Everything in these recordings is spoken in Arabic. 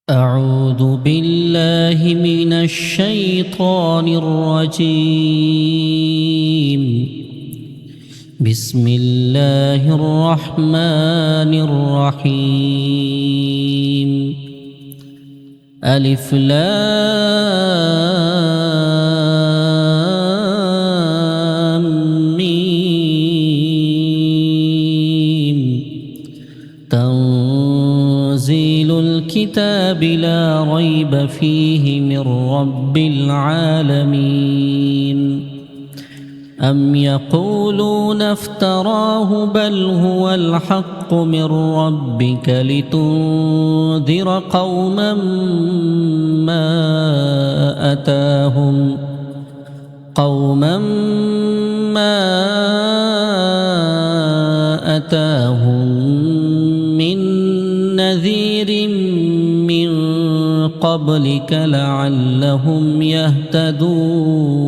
أعوذ بالله من الشيطان الرجيم. بسم الله الرحمن الرحيم. ألف لام ميم. تنزيل الكتاب لا ريب فيه من رب العالمين. أم يقولون افتراه بل هو الحق من ربك لتنذر قوما ما أتاهم من نذير من قبلك لعلهم يهتدون.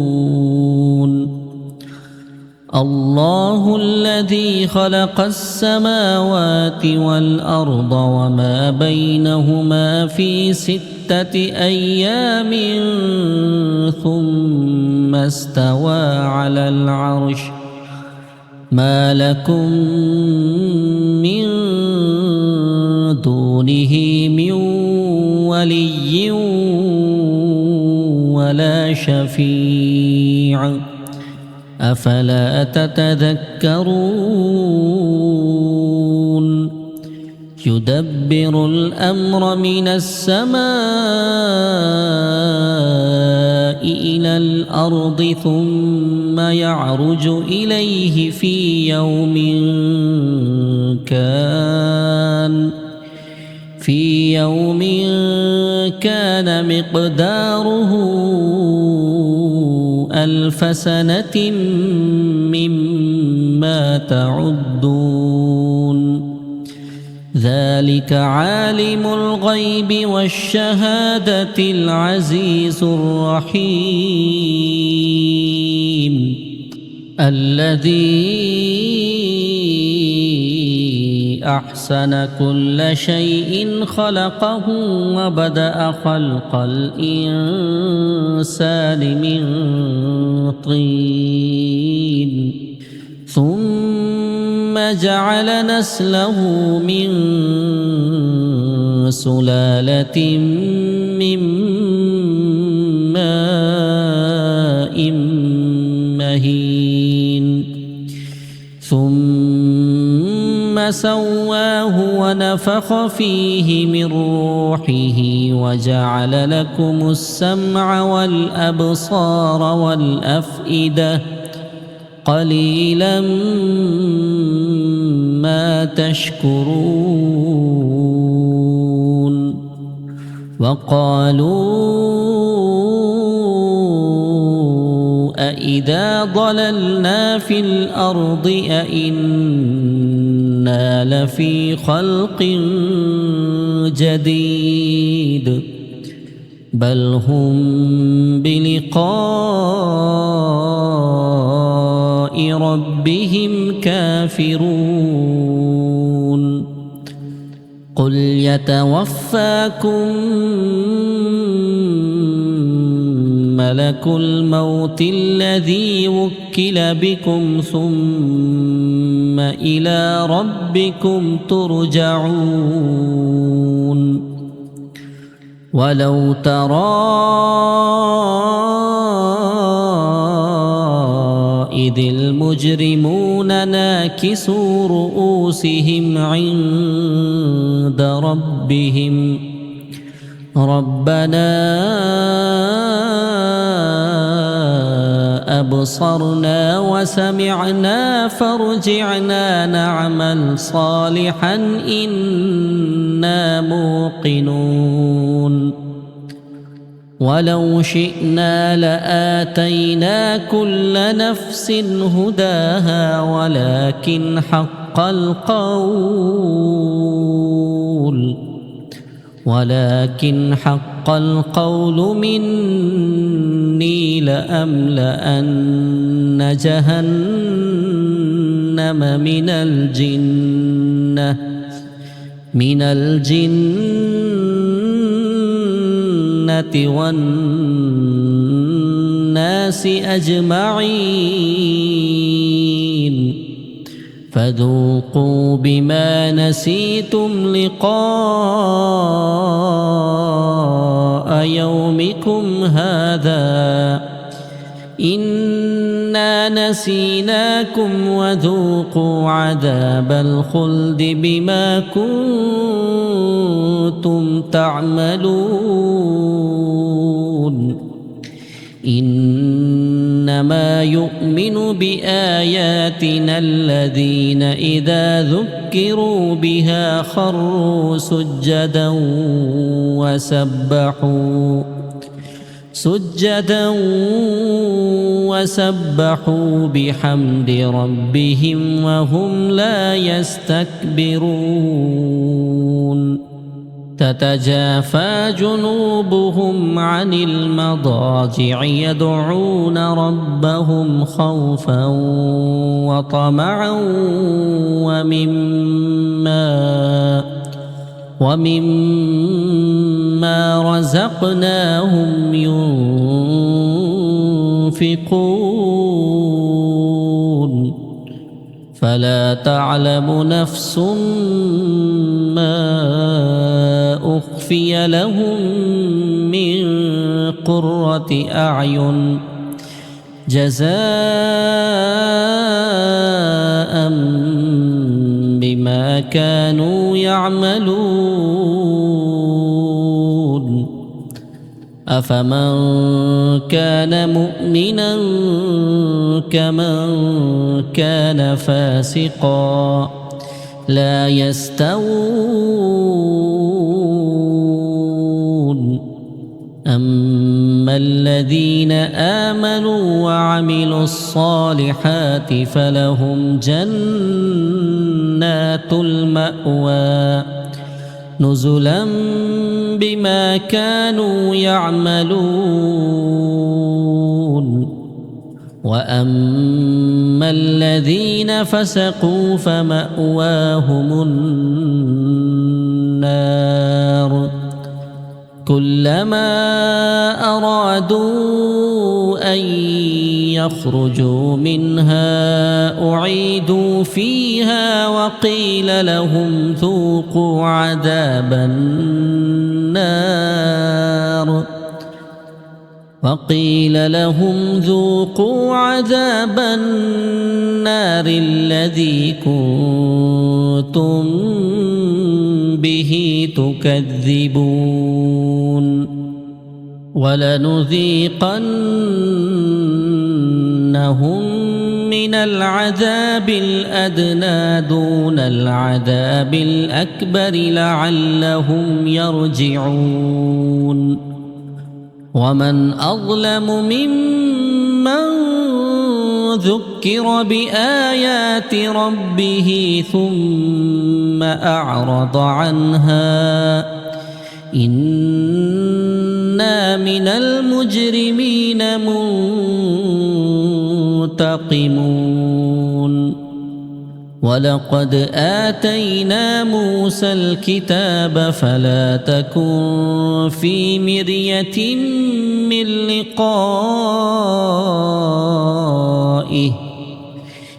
الله الذي خلق السماوات والأرض وما بينهما في 6 أيام ثم استوى على العرش. ما لكم من دونه من ولي ولا شفيع أفلا تتذكرون. يدبر الأمر من السماء إلى الأرض ثم يعرج إليه في يوم كان مقداره 1000 سنة مما تعدون. ذلك عالم الغيب والشهادة العزيز الرحيم. الذي أحسن كل شيء خلقه وبدأ خلق الإنسان من طين ثم جعل نسله من سلالة من ماء مهين ثم سواه ونفخ فيه من روحه وجعل لكم السمع والأبصار والأفئدة قليلا ما تشكرون. وقالوا أإذا ضللنا في الأرض أإنا لفي خلق جديد بل هم بلقاء ربهم كافرون. قل يتوفاكم ملك الموت الذي وكل بكم ثم إلى ربكم ترجعون. ولو ترى إذ المجرمون ناكسوا رؤوسهم عند ربهم ربنا أبصرنا وسمعنا فارجعنا نعمل صالحا إنا موقنون. ولو شئنا لآتينا كل نفس هداها ولكن حق القول مني لأملأن جهنم من الجنة والناس أجمعين فذوقوا بما نسيتم لقاء يومكم هذا إنا نسيناكم وذوقوا عذاب الخلد بما كنتم تعملون إنما يؤمن بآياتنا الذين إذا ذكروا بها خروا سجدا وسبحوا بحمد ربهم وهم لا يستكبرون تتجافى جنوبهم عن المضاجع يدعون ربهم خوفا وطمعا ومما رزقناهم ينفقون فلا تعلم نفس ما أخفي لهم من قرة أعين جزاء بما كانوا يعملون أفمن كان مؤمنا كمن كان فاسقا لا يستوون أما الذين آمنوا وعملوا الصالحات فلهم جنات المأوى نزلا بما كانوا يعملون وأما الذين فسقوا فمأواهم النار كلما أرادوا أن يخرجوا منها أعيدوا فيها وقيل لهم ذوقوا عذاب النار الذي كنتم به تكذبون ولنذيقنهم من العذاب الأدنى دون العذاب الأكبر لعلهم يرجعون ومن أظلم ممن ذكر بآيات ربه ثم أعرض عنها إنا من المجرمين منتقمون ولقد آتينا موسى الكتاب فلا تكن في مرية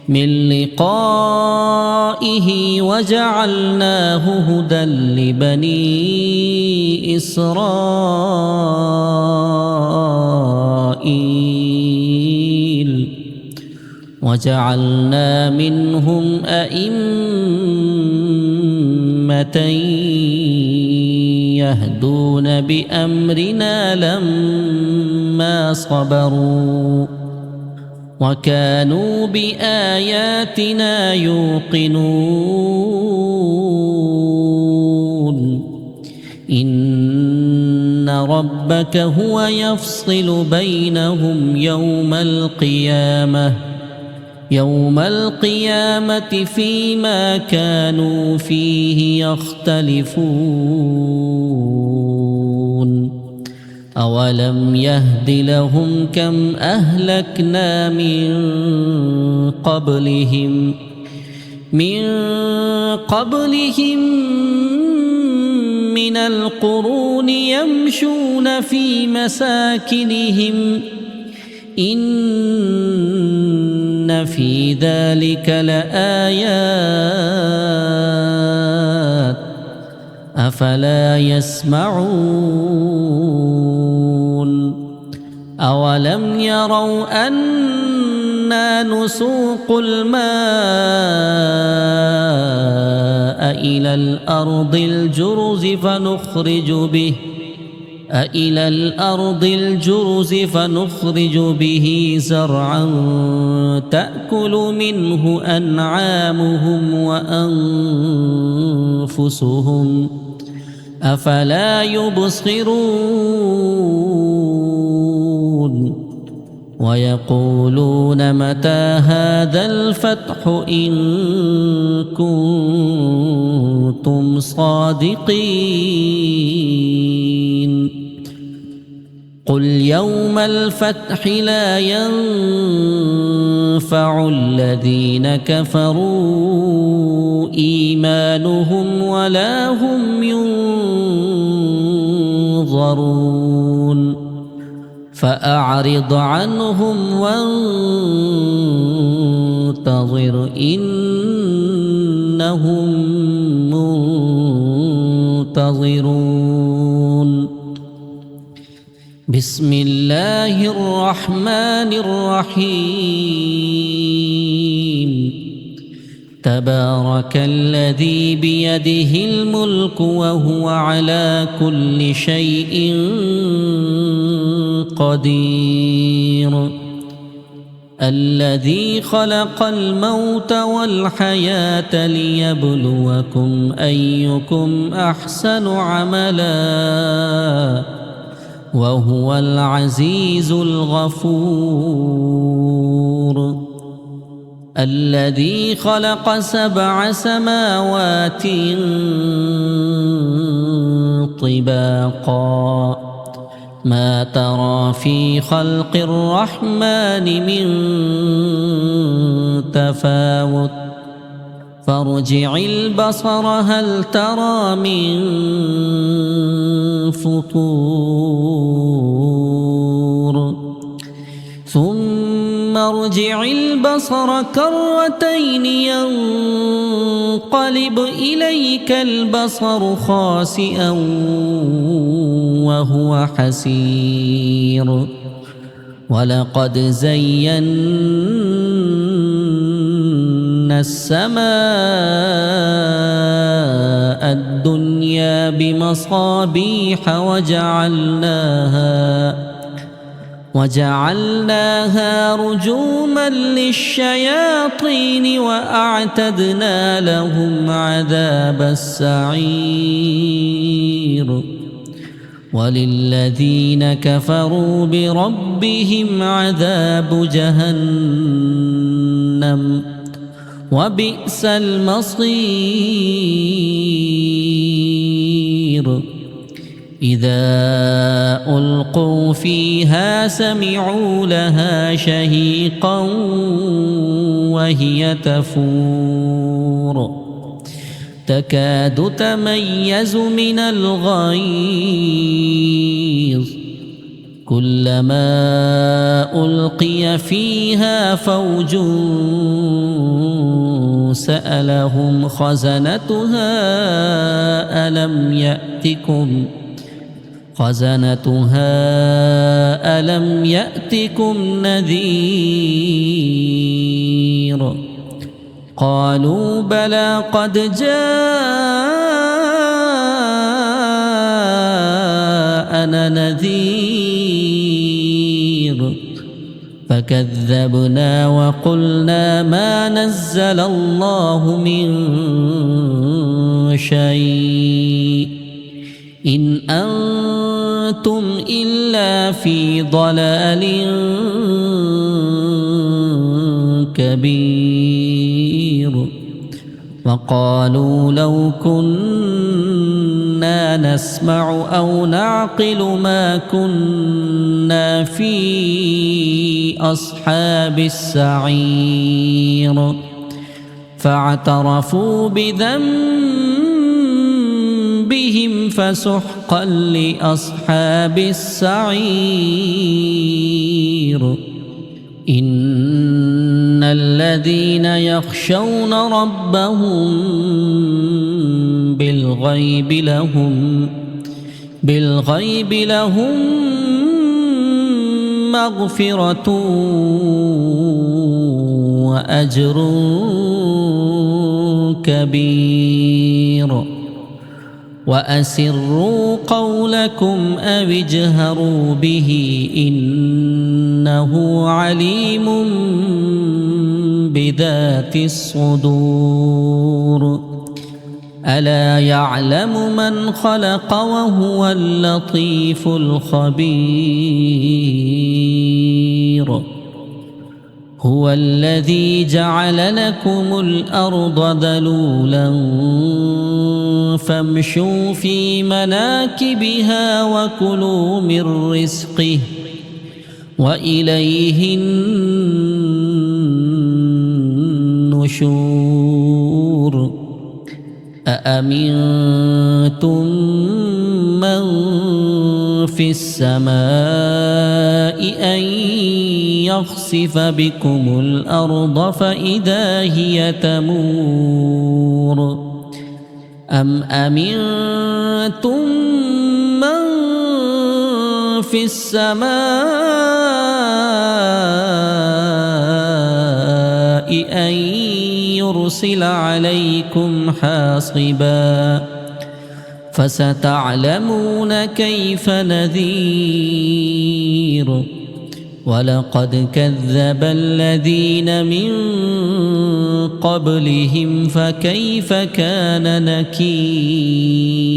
من لقائه وجعلناه هدى لبني إسرائيل وجعلنا منهم أئمة يهدون بأمرنا لما صبروا وكانوا بآياتنا يوقنون إن ربك هو يفصل بينهم يوم القيامة فيما كانوا فيه يختلفون أولم يهد لهم كم أهلكنا من قبلهم من من القرون يمشون في مساكنهم إن في ذلك لآيات أفلا يسمعون أولم يروا أنا نسوق الماء إلى الأرض الجرز فنخرج به زرعا تأكل منه أنعامهم وأنفسهم أفلا يبصرون ويقولون متى هذا الفتح إن كنتم صادقين قل يوم الفتح لا ينفع الذين كفروا إيمانهم ولا هم ينظرون فأعرض عنهم وانتظر إنهم منتظرون بسم الله الرحمن الرحيم تبارك الذي بيده الملك وهو على كل شيء قدير الذي خلق الموت والحياة ليبلوكم أيكم أحسن عملا وهو العزيز الغفور الذي خلق 7 سماوات طباقا ما ترى في خلق الرحمن من تفاوت فارجع البصر هل ترى من فطور ثم ارجع البصر كرتين ينقلب إليك البصر خاسئا وهو حسير ولقد زينا السماء الدنيا بمصابيح وجعلناها رجوما للشياطين وأعتدنا لهم عذاب السعير وللذين كفروا بربهم عذاب جهنم وبئس المصير إذا ألقوا فيها سمعوا لها شهيقا وهي تفور تكاد تميز من الغيظ كلما ألقي فيها فوج سألهم خزنتها ألم يأتكم نذير قالوا بلى قد جاءنا نذير فكذبنا وقلنا ما نزل الله من شيء إن أنتم إلا في ضلال كبير وقالوا لو كنا نسمع أو نعقل ما كنا في أصحاب السعير فاعترفوا بذنبهم فيهم فسحقا لأصحاب السعير إن الذين يخشون ربهم بالغيب لهم مغفرة وأجر كبير وأسروا قولكم أو اجهروا به إنه عليم بذات الصدور ألا يعلم من خلق وهو اللطيف الخبير هو الذي جعل لكم الأرض ذلولا فامشوا في مناكبها وكلوا من رزقه وإليه النشور أأمنتم من في السماء أن يخسف بكم الأرض فإذا هي تمور أم أمنتم من في السماء أن يرسل عليكم حاصبا فستعلمون كيف نذير ولقد كذب الذين من قبلهم فكيف كان نكير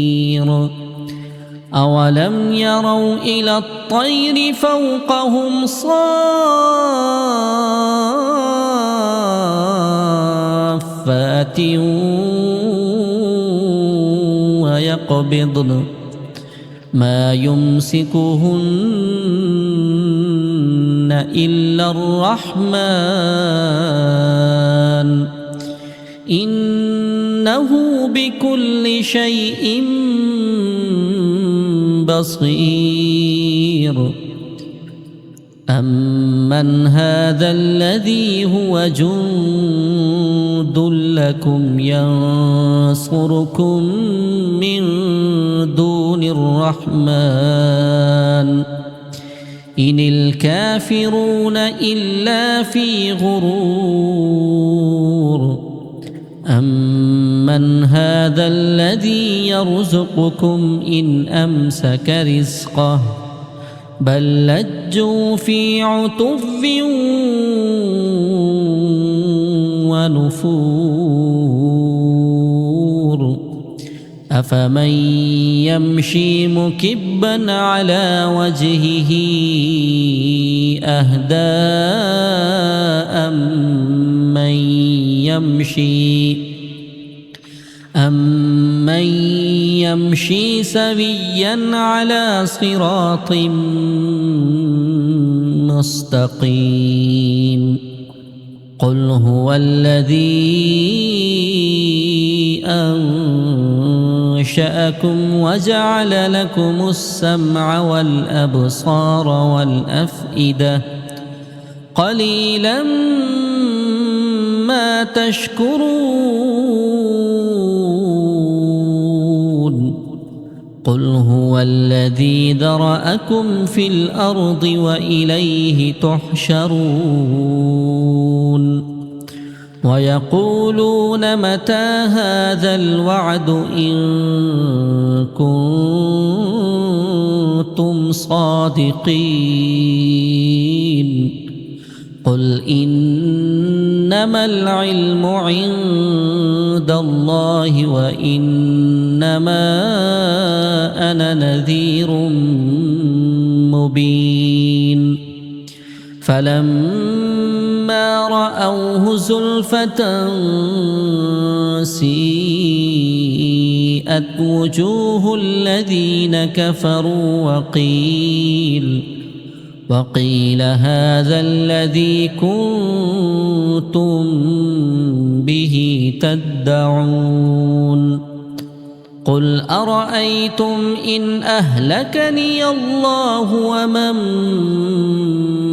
أولم يروا إلى الطير فوقهم صافات ويقبضن ما يمسكهن إلا الرحمن إنه بكل شيء بصير أمن هذا الذي هو جند لكم ينصركم من دون الرحمن إن الكافرون إلا في غرور أمن هذا الذي يرزقكم إن أمسك رزقه بل لجوا في عتو ونفور أفمن يمشي مكبا على وجهه أهدى أمن يمشي سويا على صراط مستقيم قل هو الذي أنشأكم وجعل لكم السمع والأبصار والأفئدة قليلا ما تشكرون قل هو الذي ذرأكم في الأرض وإليه تحشرون ويقولون متى هذا الوعد إن كنتم صادقين قل إنما العلم عند الله وإنما أنا نذير مبين فلما رأوه زلفة سيئت وجوه الذين كفروا وقيل هذا الذي كنتم به تدعون قل أرأيتم إن أهلكني الله ومن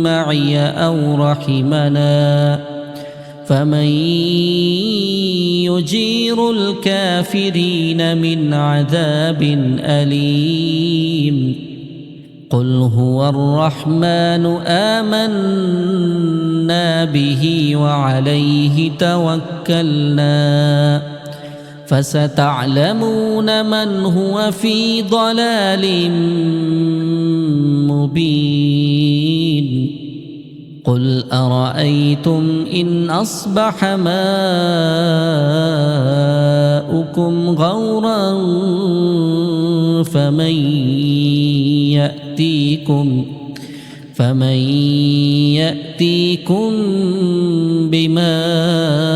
معي أو رحمنا فمن يجير الكافرين من عذاب أليم قل هو الرحمن آمنا به وعليه توكلنا فستعلمون من هو في ضلال مبين قل أرأيتم إن أصبح ماؤكم غورا فمن يأتيكم بماء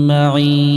معين